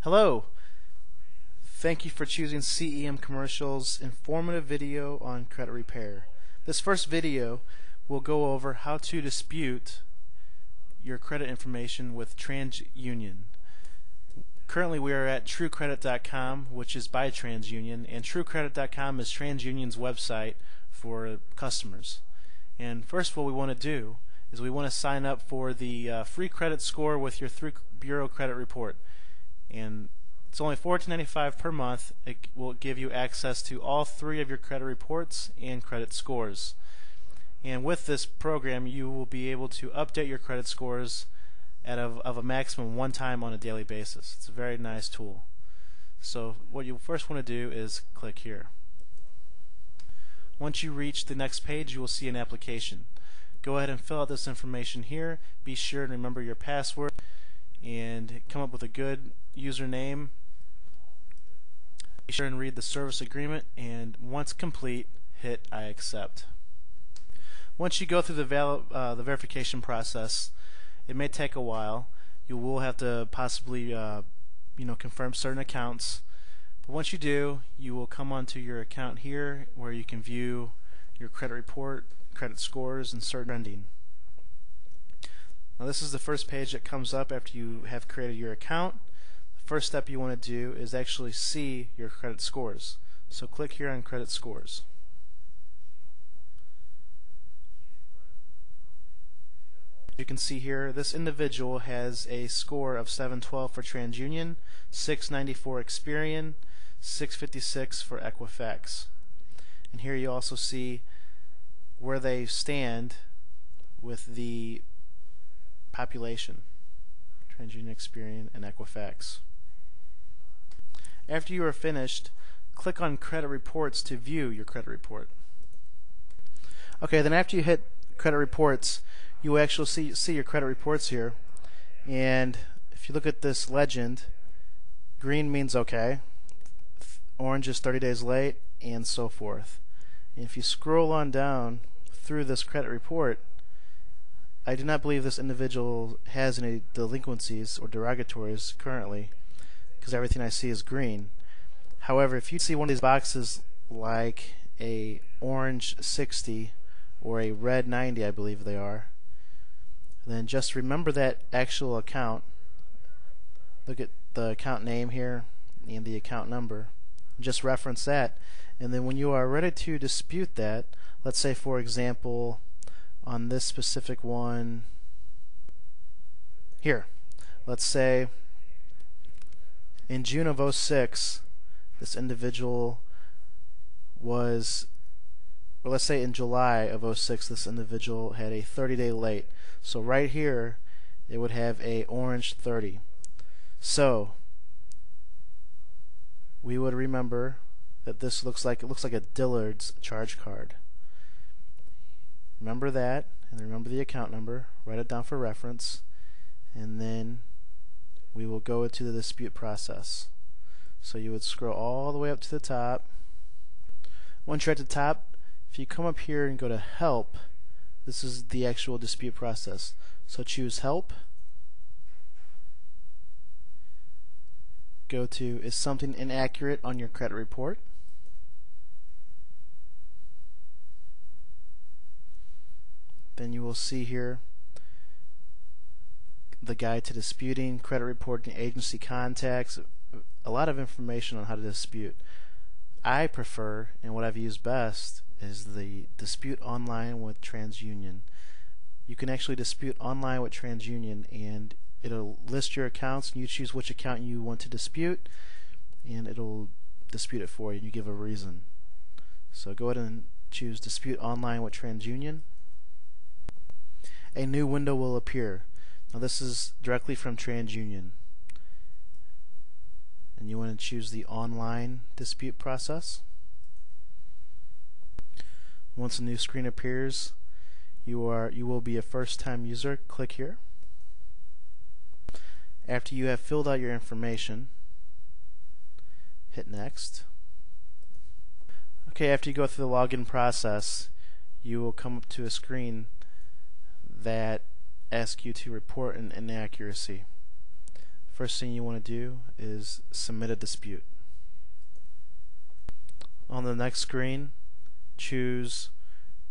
Hello! Thank you for choosing CEM Commercial's informative video on credit repair. This first video will go over how to dispute your credit information with TransUnion. Currently we are at TrueCredit.com, which is by TransUnion, and TrueCredit.com is TransUnion's website for customers. And first what we want to do is we want to sign up for the free credit score with your 3 Bureau credit report. And it's only $14.95 per month. It will give you access to all 3 of your credit reports and credit scores. And with this program you will be able to update your credit scores of a maximum 1 time on a daily basis. It's a very nice tool. So what you first want to do is click here. Once you reach the next page, you will see an application. Go ahead and fill out this information here. Be sure and remember your password and come up with a good username. Be sure and read the service agreement, and once complete, hit I accept. Once you go through the verification process, it may take a while. You will have to possibly confirm certain accounts. But once you do, you will come onto your account here where you can view your credit report, credit scores, and certain trending. Now this is the first page that comes up after you have created your account. The first step you want to do is actually see your credit scores. So click here on credit scores. You can see here this individual has a score of 712 for TransUnion, 694 Experian, 656 for Equifax. And here you also see where they stand with the population, TransUnion, Experian, and Equifax. After you are finished, click on Credit Reports to view your credit report. Okay, then after you hit Credit Reports, you will actually see your credit reports here. And if you look at this legend, green means okay, orange is 30 days late, and so forth. And if you scroll on down through this credit report, I do not believe this individual has any delinquencies or derogatories currently, because everything I see is green. However, if you see one of these boxes like a orange 60 or a red 90, I believe they are, then just remember that actual account. Look at the account name here and the account number. Just reference that, and then when you are ready to dispute that, let's say for example on this specific one here, let's say in June of 06 this individual was, or let's say in July of 06 this individual had a 30-day late. So right here it would have a orange 30. So we would remember that this looks like a Dillard's charge card. Remember that, and remember the account number, write it down for reference, and then we will go into the dispute process. So you would scroll all the way up to the top. Once you're at the top, if you come up here and go to help, this is the actual dispute process. So choose help, go to is something inaccurate on your credit report, then you will see here the guide to disputing, credit reporting, agency contacts, a lot of information on how to dispute. I prefer, and what I've used best, is the dispute online with TransUnion. You can actually dispute online with TransUnion, and it'll list your accounts, and you choose which account you want to dispute, and it'll dispute it for you, and you give a reason. So go ahead and choose dispute online with TransUnion. A new window will appear. Now this is directly from TransUnion, and you want to choose the online dispute process. Once a new screen appears, you will be a first-time user. Click here. After you have filled out your information, hit next. Okay, after you go through the login process, you will come up to a screen that asks you to report an inaccuracy. first thing you want to do is submit a dispute. On the next screen, choose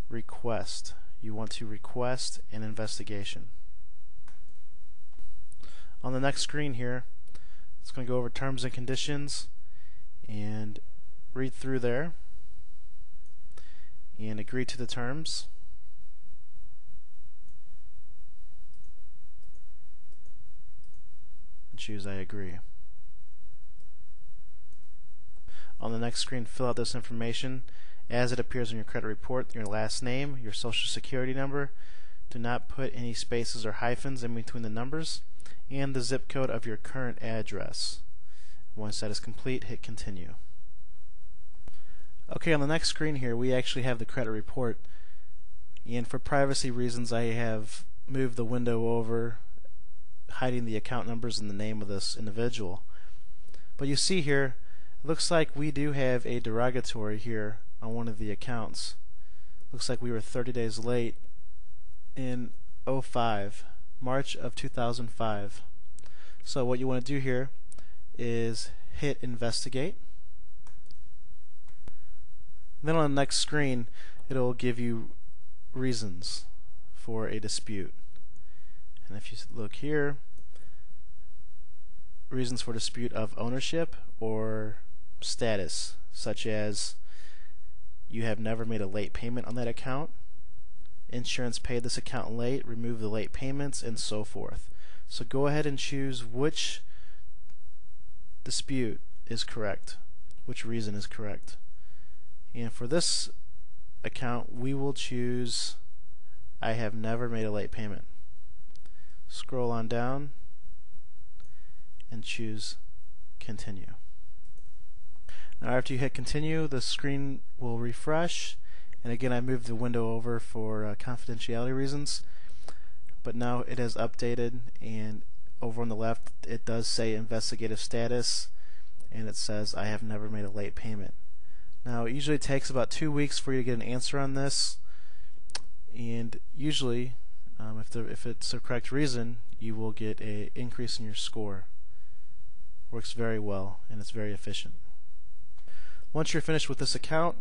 Request. You want to request an investigation. On the next screen here, it's going to go over terms and conditions and read through there and agree to the terms. And choose I agree. On the next screen, fill out this information as it appears on your credit report: your last name, your social security number. Do not put any spaces or hyphens in between the numbers, and the zip code of your current address. Once that is complete, hit continue. Okay, on the next screen here we actually have the credit report, and for privacy reasons I have moved the window over, hiding the account numbers and the name of this individual. But you see here, it looks like we do have a derogatory here on one of the accounts. Looks like we were 30 days late in March of 2005. So what you want to do here is hit investigate. Then on the next screen it'll give you reasons for a dispute. And if you look here, reasons for dispute of ownership or status, such as you have never made a late payment on that account, insurance paid this account late, remove the late payments, and so forth. So go ahead and choose which dispute is correct, which reason is correct. And for this account we will choose I have never made a late payment. Scroll on down and choose continue. Now after you hit continue, the screen will refresh, and again I moved the window over for confidentiality reasons, but now it has updated, and over on the left it does say investigative status, and it says I have never made a late payment. Now it usually takes about 2 weeks for you to get an answer on this, and usually if it's the correct reason, you will get an increase in your score. Works very well and it's very efficient. Once you're finished with this account,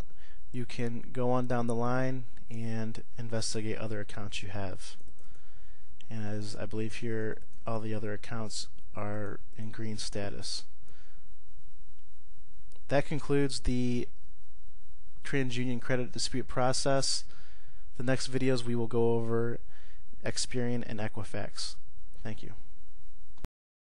you can go on down the line and investigate other accounts you have. And as I believe here, all the other accounts are in green status. That concludes the TransUnion credit dispute process. The next videos we will go over Experian and Equifax. Thank you.